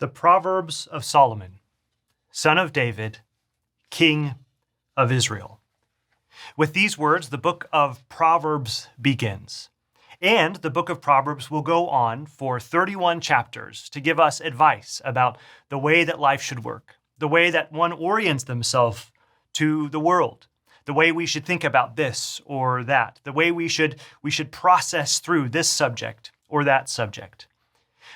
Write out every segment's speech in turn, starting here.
The Proverbs of Solomon, son of David, king of Israel. With these words, the book of Proverbs begins. And the book of Proverbs will go on for 31 chapters to give us advice about the way that life should work, the way that one orients themselves to the world, the way we should think about this or that, the way we should process through this subject or that subject.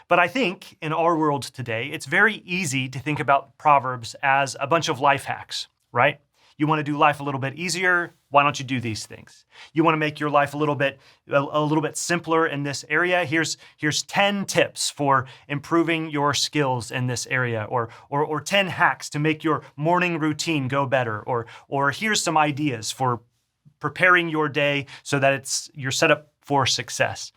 But I think in our world today, it's very easy to think about Proverbs as a bunch of life hacks, right? You want to do life a little bit easier? Why don't you do these things? You want to make your life a little bit simpler in this area? Here's 10 tips for improving your skills in this area, or 10 hacks to make your morning routine go better, or here's some ideas for preparing your day so that you're set up for success.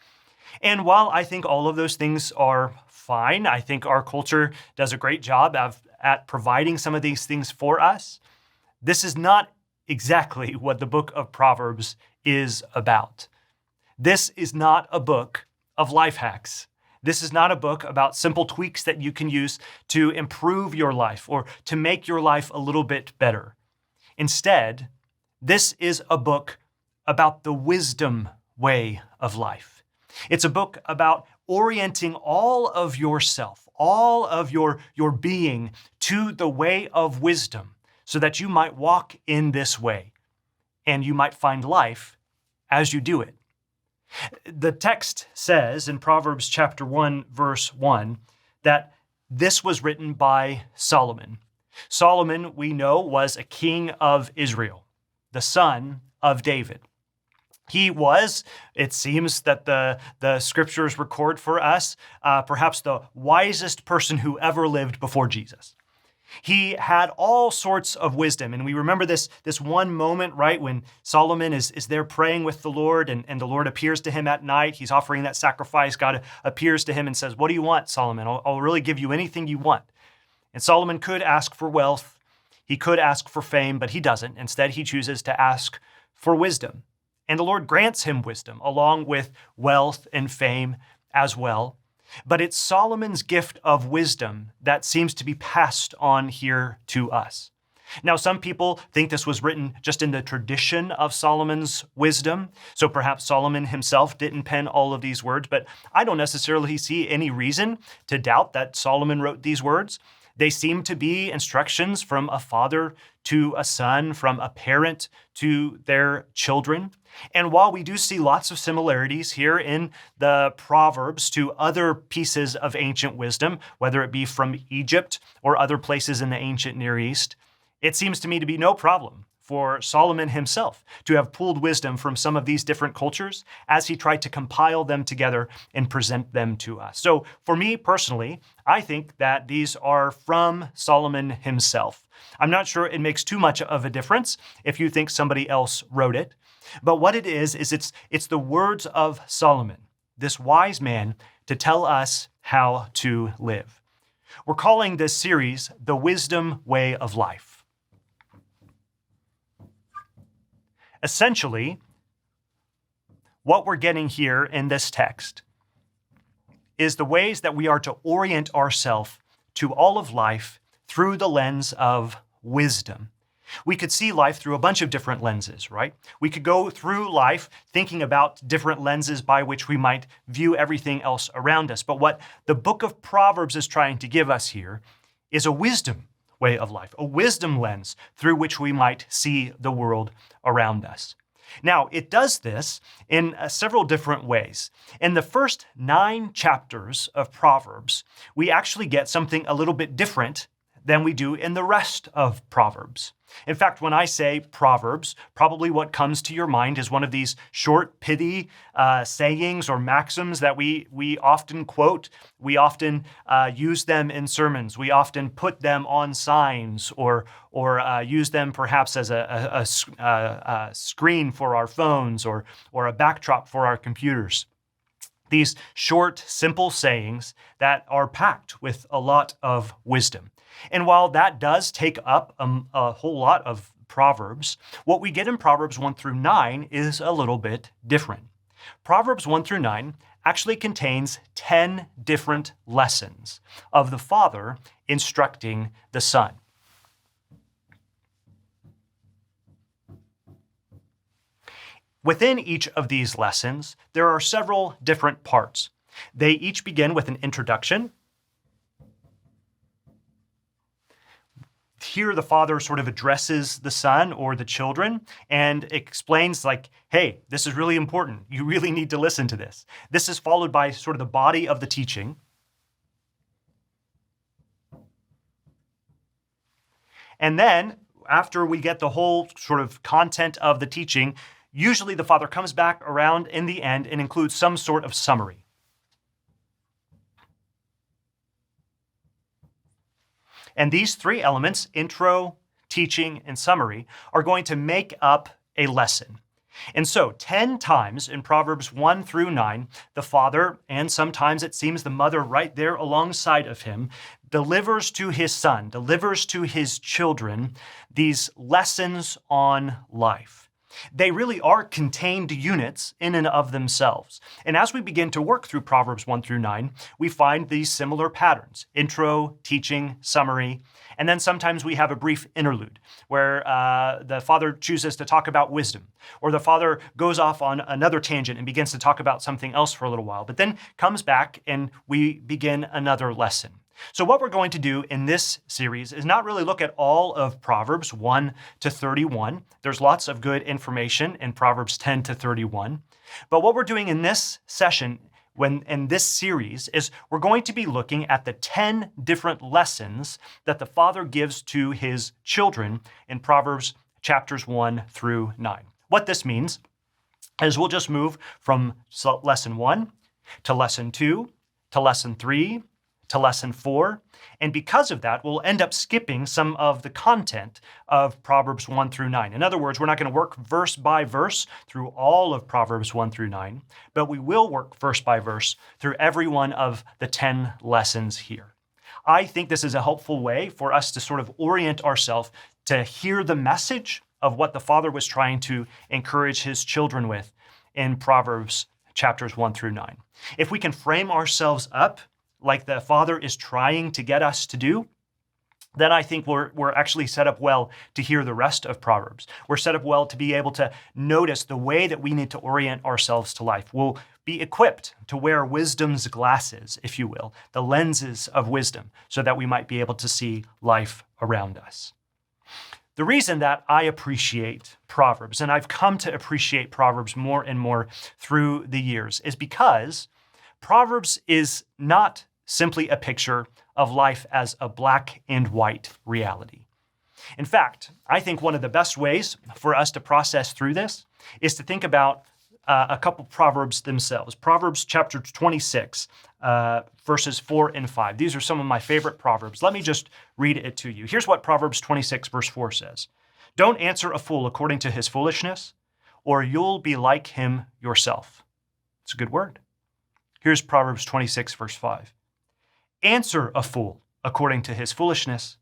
And while I think all of those things are fine, I think our culture does a great job at providing some of these things for us. This is not exactly what the book of Proverbs is about. This is not a book of life hacks. This is not a book about simple tweaks that you can use to improve your life or to make your life a little bit better. Instead, this is a book about the wisdom way of life. It's a book about orienting all of yourself, all of your being to the way of wisdom, so that you might walk in this way and you might find life as you do it. The text says in Proverbs chapter 1, verse 1, that this was written by Solomon. Solomon, we know, was a king of Israel, the son of David. He was, it seems that the scriptures record for us, perhaps the wisest person who ever lived before Jesus. He had all sorts of wisdom. And we remember this one moment, right, when Solomon is there praying with the Lord and the Lord appears to him at night. He's offering that sacrifice. God appears to him and says, "What do you want, Solomon? I'll really give you anything you want." And Solomon could ask for wealth. He could ask for fame, but he doesn't. Instead, he chooses to ask for wisdom. And the Lord grants him wisdom along with wealth and fame as well. But it's Solomon's gift of wisdom that seems to be passed on here to us. Now, some people think this was written just in the tradition of Solomon's wisdom. So perhaps Solomon himself didn't pen all of these words, but I don't necessarily see any reason to doubt that Solomon wrote these words. They seem to be instructions from a father to a son, from a parent to their children. And while we do see lots of similarities here in the Proverbs to other pieces of ancient wisdom, whether it be from Egypt or other places in the ancient Near East, it seems to me to be no problem for Solomon himself to have pulled wisdom from some of these different cultures as he tried to compile them together and present them to us. So for me personally, I think that these are from Solomon himself. I'm not sure it makes too much of a difference if you think somebody else wrote it. But what it is it's the words of Solomon, this wise man, to tell us how to live. We're calling this series The Wisdom Way of Life. Essentially, what we're getting here in this text is the ways that we are to orient ourselves to all of life through the lens of wisdom. We could see life through a bunch of different lenses, right? We could go through life thinking about different lenses by which we might view everything else around us. But what the book of Proverbs is trying to give us here is a wisdom way of life, a wisdom lens through which we might see the world around us. Now, it does this in several different ways. In the first 9 chapters of Proverbs, we actually get something a little bit different than we do in the rest of Proverbs. In fact, when I say Proverbs, probably what comes to your mind is one of these short, pithy sayings or maxims that we often quote. We often use them in sermons. We often put them on signs or use them perhaps as a screen for our phones or a backdrop for our computers. These short, simple sayings that are packed with a lot of wisdom. And while that does take up a whole lot of Proverbs, what we get in Proverbs 1 through 9 is a little bit different. Proverbs 1 through 9 actually contains 10 different lessons of the Father instructing the Son. Within each of these lessons, there are several different parts. They each begin with an introduction. Here, the Father sort of addresses the Son or the children and explains like, hey, this is really important. You really need to listen to this. This is followed by sort of the body of the teaching. And then, after we get the whole sort of content of the teaching, usually the Father comes back around in the end and includes some sort of summary. And these three elements, intro, teaching, and summary, are going to make up a lesson. And so 10 times in Proverbs 1 through 9, the Father, and sometimes it seems the mother right there alongside of him, delivers to his Son, delivers to his children these lessons on life. They really are contained units in and of themselves. And as we begin to work through Proverbs 1 through 9, we find these similar patterns: intro, teaching, summary, and then sometimes we have a brief interlude where the Father chooses to talk about wisdom, or the Father goes off on another tangent and begins to talk about something else for a little while, but then comes back and we begin another lesson. So what we're going to do in this series is not really look at all of Proverbs 1 to 31. There's lots of good information in Proverbs 10 to 31. But what we're doing in this session, in this series, is we're going to be looking at the 10 different lessons that the Father gives to his children in Proverbs chapters 1 through 9. What this means is we'll just move from lesson 1 to lesson 2 to lesson 3 to lesson 4. And because of that, we'll end up skipping some of the content of Proverbs 1 through 9. In other words, we're not going to work verse by verse through all of Proverbs 1 through 9, but we will work verse by verse through every one of the 10 lessons here. I think this is a helpful way for us to sort of orient ourselves to hear the message of what the Father was trying to encourage his children with in Proverbs chapters 1 through 9. If we can frame ourselves up like the Father is trying to get us to do, then I think we're actually set up well to hear the rest of Proverbs. We're set up well to be able to notice the way that we need to orient ourselves to life. We'll be equipped to wear wisdom's glasses, if you will, the lenses of wisdom, so that we might be able to see life around us. The reason that I appreciate Proverbs, and I've come to appreciate Proverbs more and more through the years, is because Proverbs is not simply a picture of life as a black and white reality. In fact, I think one of the best ways for us to process through this is to think about a couple Proverbs themselves. Proverbs chapter 26, verses 4 and 5. These are some of my favorite Proverbs. Let me just read it to you. Here's what Proverbs 26, verse 4 says. Don't answer a fool according to his foolishness, or you'll be like him yourself. It's a good word. Here's Proverbs 26, verse 5. Answer a fool according to his foolishness,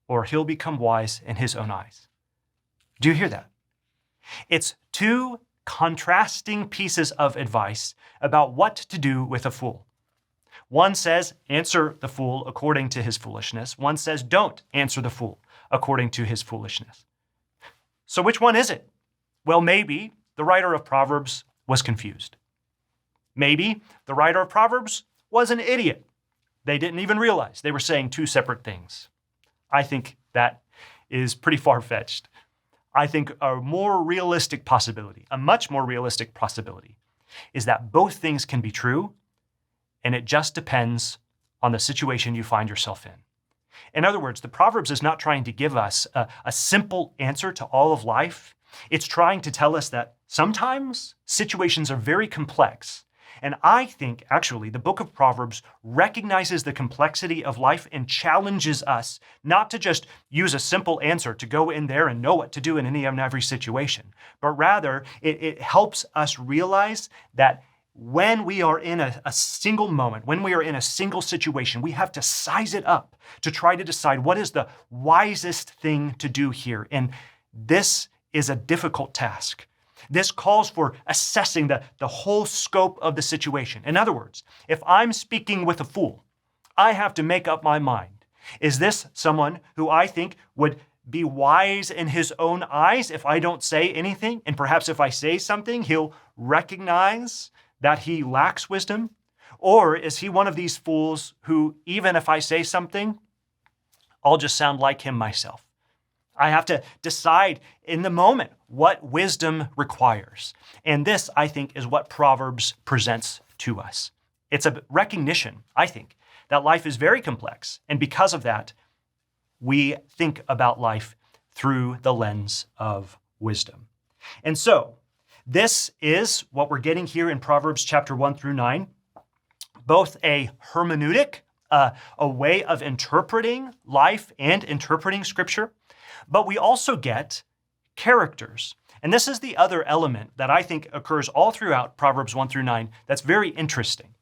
or he'll become wise in his own eyes. Do you hear that? It's two contrasting pieces of advice about what to do with a fool. One says, answer the fool according to his foolishness. One says, don't answer the fool according to his foolishness. So which one is it? Well, maybe the writer of Proverbs was confused. Maybe the writer of Proverbs was an idiot. They didn't even realize they were saying two separate things. I think that is pretty far-fetched. I think a more realistic possibility, a much more realistic possibility, is that both things can be true, and it just depends on the situation you find yourself in. In other words, the Proverbs is not trying to give us a simple answer to all of life. It's trying to tell us that sometimes situations are very complex. And I think, actually, the book of Proverbs recognizes the complexity of life and challenges us not to just use a simple answer to go in there and know what to do in any and every situation, but rather it helps us realize that when we are in a single moment, when we are in a single situation, we have to size it up to try to decide what is the wisest thing to do here. And this is a difficult task. This calls for assessing the whole scope of the situation. In other words, if I'm speaking with a fool, I have to make up my mind. Is this someone who I think would be wise in his own eyes if I don't say anything? And perhaps if I say something, he'll recognize that he lacks wisdom? Or is he one of these fools who, even if I say something, I'll just sound like him myself? I have to decide in the moment what wisdom requires. And this, I think, is what Proverbs presents to us. It's a recognition, I think, that life is very complex. And because of that, we think about life through the lens of wisdom. And so, this is what we're getting here in Proverbs chapter 1 through 9, both a hermeneutic, a way of interpreting life and interpreting Scripture, but we also get characters. And this is the other element that I think occurs all throughout Proverbs 1 through 9 that's very interesting.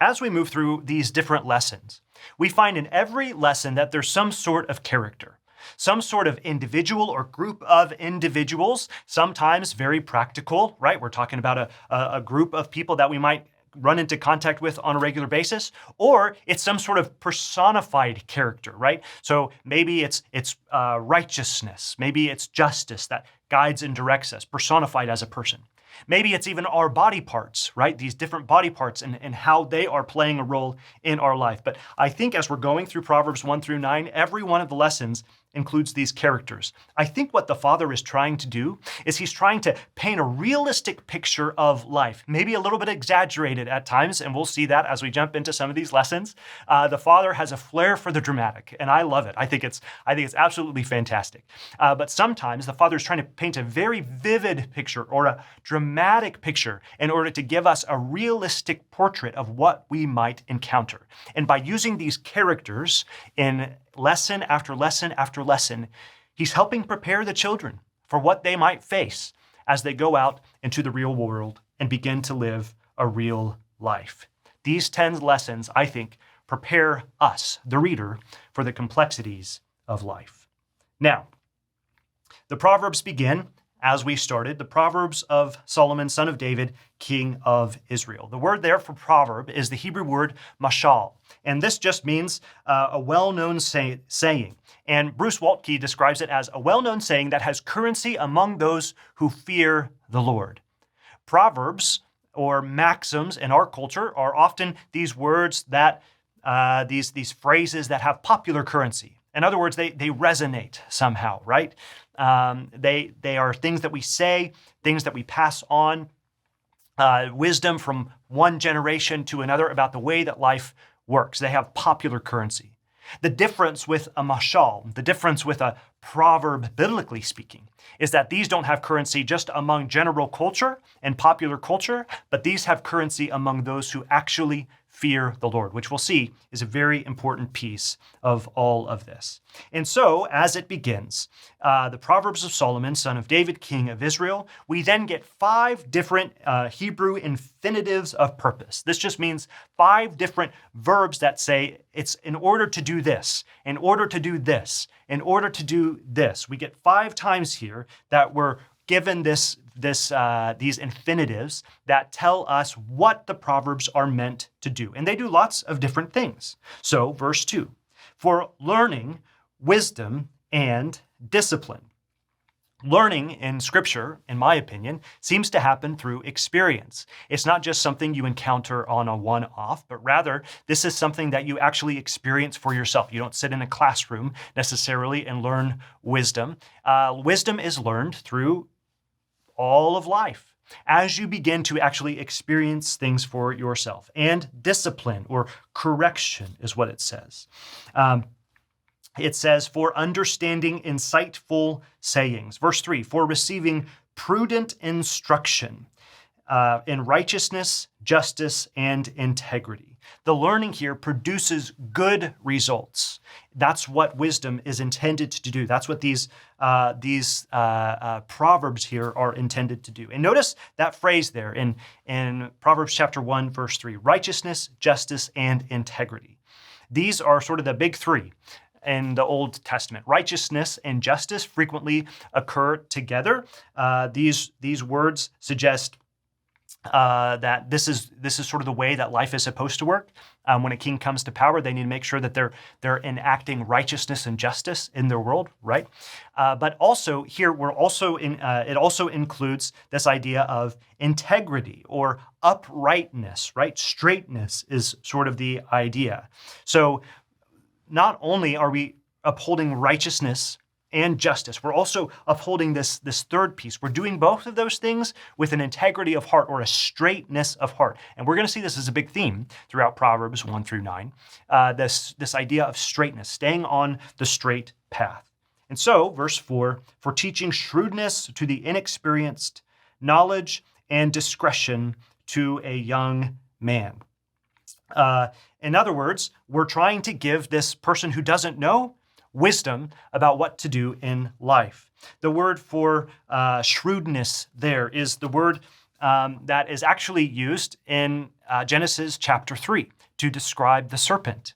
As we move through these different lessons, we find in every lesson that there's some sort of character, some sort of individual or group of individuals, sometimes very practical, right? We're talking about a group of people that we might run into contact with on a regular basis, or it's some sort of personified character, right? So maybe it's righteousness, maybe it's justice that guides and directs us, personified as a person. Maybe it's even our body parts, right? These different body parts and how they are playing a role in our life. But I think as we're going through Proverbs 1 through 9, every one of the lessons includes these characters. I think what the Father is trying to do is he's trying to paint a realistic picture of life, maybe a little bit exaggerated at times, and we'll see that as we jump into some of these lessons. The Father has a flair for the dramatic, and I love it. I think it's absolutely fantastic. But sometimes the Father is trying to paint a very vivid picture or a dramatic picture in order to give us a realistic portrait of what we might encounter. And by using these characters in lesson after lesson after lesson, he's helping prepare the children for what they might face as they go out into the real world and begin to live a real life. These 10 lessons, I think, prepare us, the reader, for the complexities of life. Now, the Proverbs begin, as we started, the Proverbs of Solomon, son of David, king of Israel. The word there for proverb is the Hebrew word mashal, and this just means a well-known saying. And Bruce Waltke describes it as a well-known saying that has currency among those who fear the Lord. Proverbs or maxims in our culture are often these words that, these phrases that have popular currency. In other words, they resonate somehow, right? They are things that we say, things that we pass on, wisdom from one generation to another about the way that life works. They have popular currency. The difference with a mashal, the difference with a proverb, biblically speaking, is that these don't have currency just among general culture and popular culture, but these have currency among those who actually fear the Lord, which we'll see is a very important piece of all of this. And so, as it begins, the Proverbs of Solomon, son of David, king of Israel, we then get 5 different Hebrew infinitives of purpose. This just means 5 different verbs that say it's in order to do this, in order to do this, in order to do this. We get 5 times here that we're given these infinitives that tell us what the Proverbs are meant to do. And they do lots of different things. So, verse 2, for learning, wisdom, and discipline. Learning in Scripture, in my opinion, seems to happen through experience. It's not just something you encounter on a one-off, but rather this is something that you actually experience for yourself. You don't sit in a classroom necessarily and learn wisdom. Wisdom is learned through all of life as you begin to actually experience things for yourself. And discipline or correction is what it says. It says, for understanding insightful sayings. Verse 3, for receiving prudent instruction in righteousness, justice, and integrity. The learning here produces good results. That's what wisdom is intended to do. That's what these proverbs here are intended to do. And notice that phrase there in Proverbs chapter 1, verse 3, righteousness, justice, and integrity. These are sort of the big 3. in the Old Testament. Righteousness and justice frequently occur together. These words suggest that this is sort of the way that life is supposed to work. When a king comes to power, they need to make sure that they're enacting righteousness and justice in their world, right? But also here, it also includes this idea of integrity or uprightness, right? Straightness is sort of the idea. So not only are we upholding righteousness and justice, we're also upholding this third piece. We're doing both of those things with an integrity of heart or a straightness of heart. And we're going to see this as a big theme throughout Proverbs 1 through 9, this idea of straightness, staying on the straight path. And so, verse 4, for teaching shrewdness to the inexperienced, knowledge and discretion to a young man. In other words, we're trying to give this person who doesn't know wisdom about what to do in life. The word for shrewdness there is the word that is actually used in Genesis chapter 3 to describe the serpent.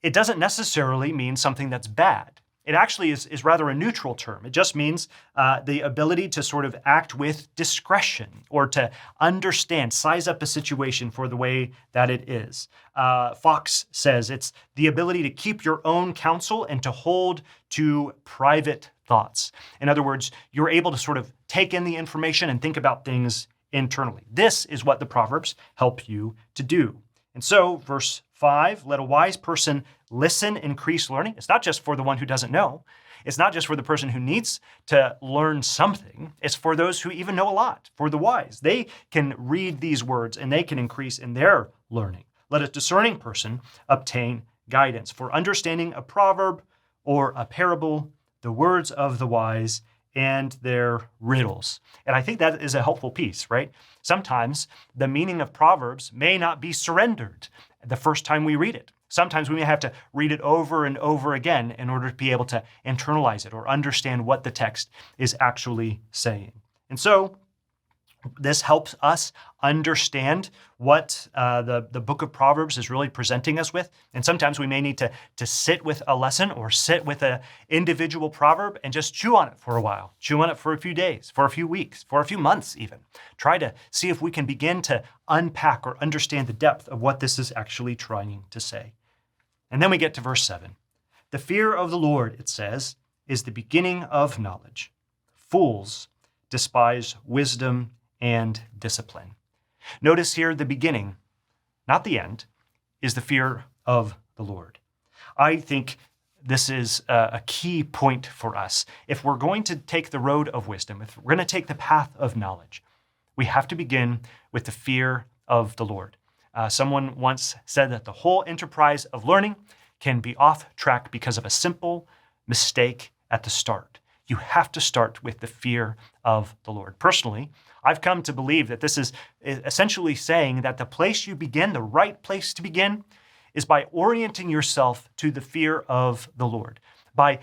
It doesn't necessarily mean something that's bad. It actually is rather a neutral term. It just means the ability to sort of act with discretion or to understand, size up a situation for the way that it is. Fox says it's the ability to keep your own counsel and to hold to private thoughts. In other words, you're able to sort of take in the information and think about things internally. This is what the Proverbs help you to do. And so, verse 5, let a wise person listen, increase learning. It's not just for the one who doesn't know. It's not just for the person who needs to learn something. It's for those who even know a lot, for the wise. They can read these words and they can increase in their learning. Let a discerning person obtain guidance. For understanding a proverb or a parable, the words of the wise and their riddles. And I think that is a helpful piece, right? Sometimes the meaning of Proverbs may not be surrendered the first time we read it. Sometimes we may have to read it over and over again in order to be able to internalize it or understand what the text is actually saying. And so this helps us understand what the book of Proverbs is really presenting us with. And sometimes we may need to sit with a lesson or sit with an individual proverb and just chew on it for a while, chew on it for a few days, for a few weeks, for a few months even. Try to see if we can begin to unpack or understand the depth of what this is actually trying to say. And then we get to verse 7. The fear of the Lord, it says, is the beginning of knowledge. Fools despise wisdom and discipline. Notice here the beginning, not the end, is the fear of the Lord. I think this is a key point for us. If we're going to take the road of wisdom, if we're going to take the path of knowledge, we have to begin with the fear of the Lord. Someone once said that the whole enterprise of learning can be off track because of a simple mistake at the start. You have to start with the fear of the Lord. Personally, I've come to believe that this is essentially saying that the place you begin, the right place to begin, is by orienting yourself to the fear of the Lord, by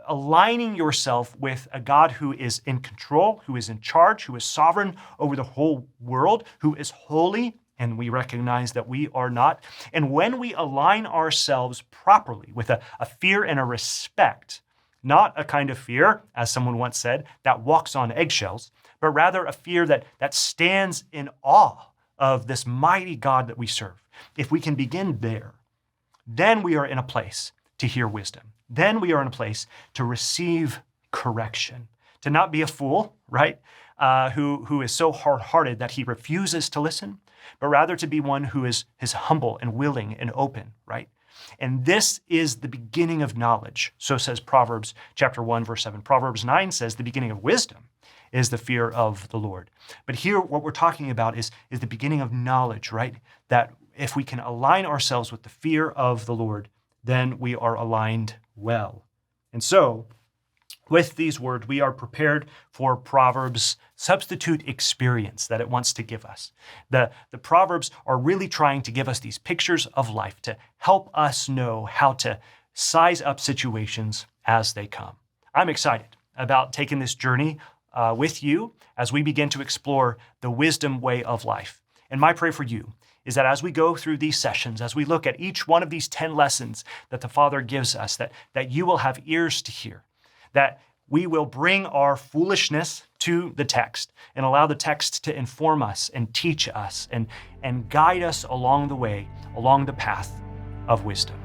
aligning yourself with a God who is in control, who is in charge, who is sovereign over the whole world, who is holy, and we recognize that we are not. And when we align ourselves properly with a fear and a respect, not a kind of fear, as someone once said, that walks on eggshells, but rather a fear that stands in awe of this mighty God that we serve. If we can begin there, then we are in a place to hear wisdom. Then we are in a place to receive correction, to not be a fool, right? Who is so hard-hearted that he refuses to listen, but rather to be one who is humble and willing and open, right? And this is the beginning of knowledge. So says Proverbs chapter 1, verse 7. Proverbs 9 says the beginning of wisdom is the fear of the Lord. But here what we're talking about is the beginning of knowledge, right? That if we can align ourselves with the fear of the Lord, then we are aligned well. And so, with these words, we are prepared for Proverbs' substitute experience that it wants to give us. The Proverbs are really trying to give us these pictures of life to help us know how to size up situations as they come. I'm excited about taking this journey with you as we begin to explore the wisdom way of life. And my prayer for you is that as we go through these sessions, as we look at each one of these 10 lessons that the Father gives us, that you will have ears to hear, that we will bring our foolishness to the text and allow the text to inform us and teach us and guide us along the way, along the path of wisdom.